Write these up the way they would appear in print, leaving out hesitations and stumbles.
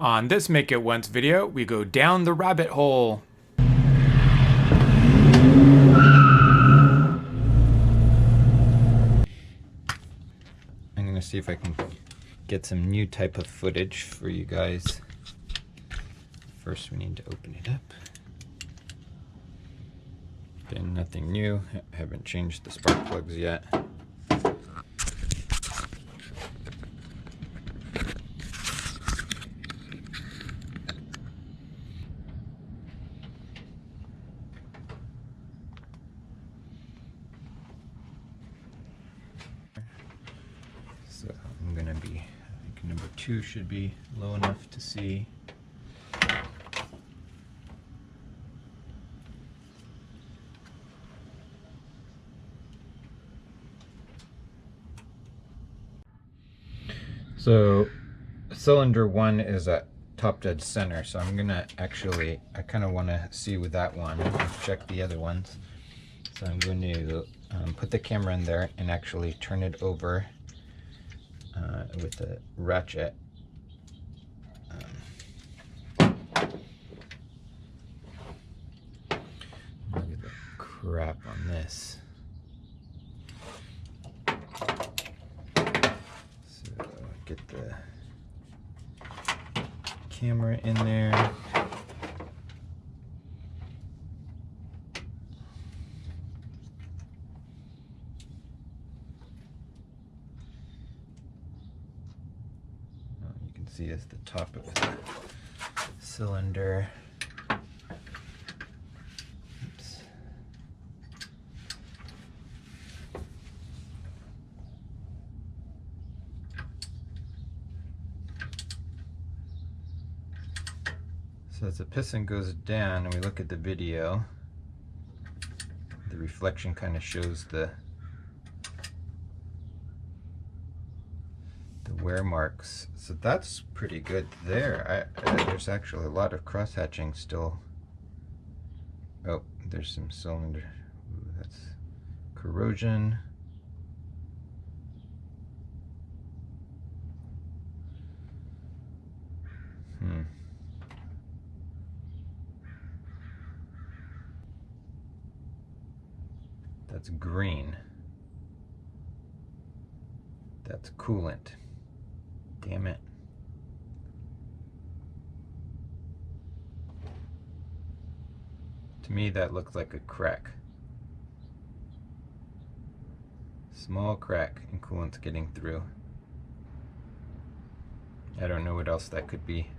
On this Make It Once video, we go down the rabbit hole. I'm gonna see if I can get some new type of footage for you guys. First we need to open it up. Again, nothing new. I haven't changed the spark plugs yet. So I'm gonna be, I think number 2 should be low enough to see. So cylinder 1 is at top dead center, so I'm gonna actually, I kind of want to see with that one, check the other ones. So I'm going to put the camera in there and actually turn it over with the ratchet. Look at the crap on this. So get the camera in there. See is the top of the cylinder. Oops. So as the piston goes down and we look at the video, the reflection kind of shows the wear marks, so that's pretty good there. There's actually a lot of cross hatching still. Oh, there's some cylinder. Ooh, that's corrosion. That's green. That's coolant. Damn it. To me that looks like a crack. Small crack and coolant's getting through. I don't know what else that could be.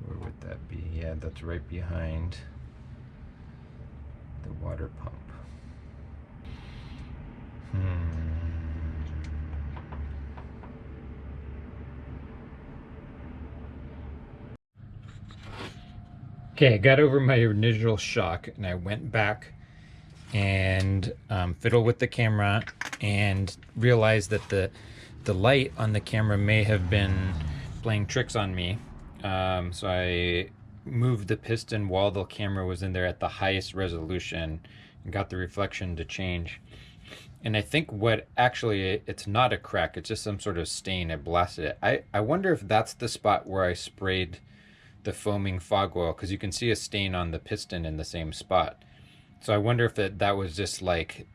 Where would that be? Yeah, that's right behind the water pump. Okay, I got over my initial shock and I went back and fiddled with the camera and realized that the light on the camera may have been playing tricks on me. So I moved the piston while the camera was in there at the highest resolution and got the reflection to change. And I think what actually, it's not a crack, it's just some sort of stain. I blasted it. I wonder if that's the spot where I sprayed the foaming fog oil, because you can see a stain on the piston in the same spot. So I wonder if that was just like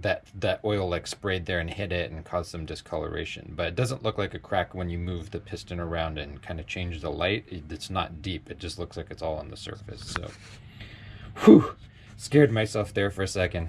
that oil like sprayed there and hit it and caused some discoloration. But it doesn't look like a crack when you move the piston around and kind of change the light. It's not deep, it just looks like it's all on the surface. So whew, scared myself there for a second.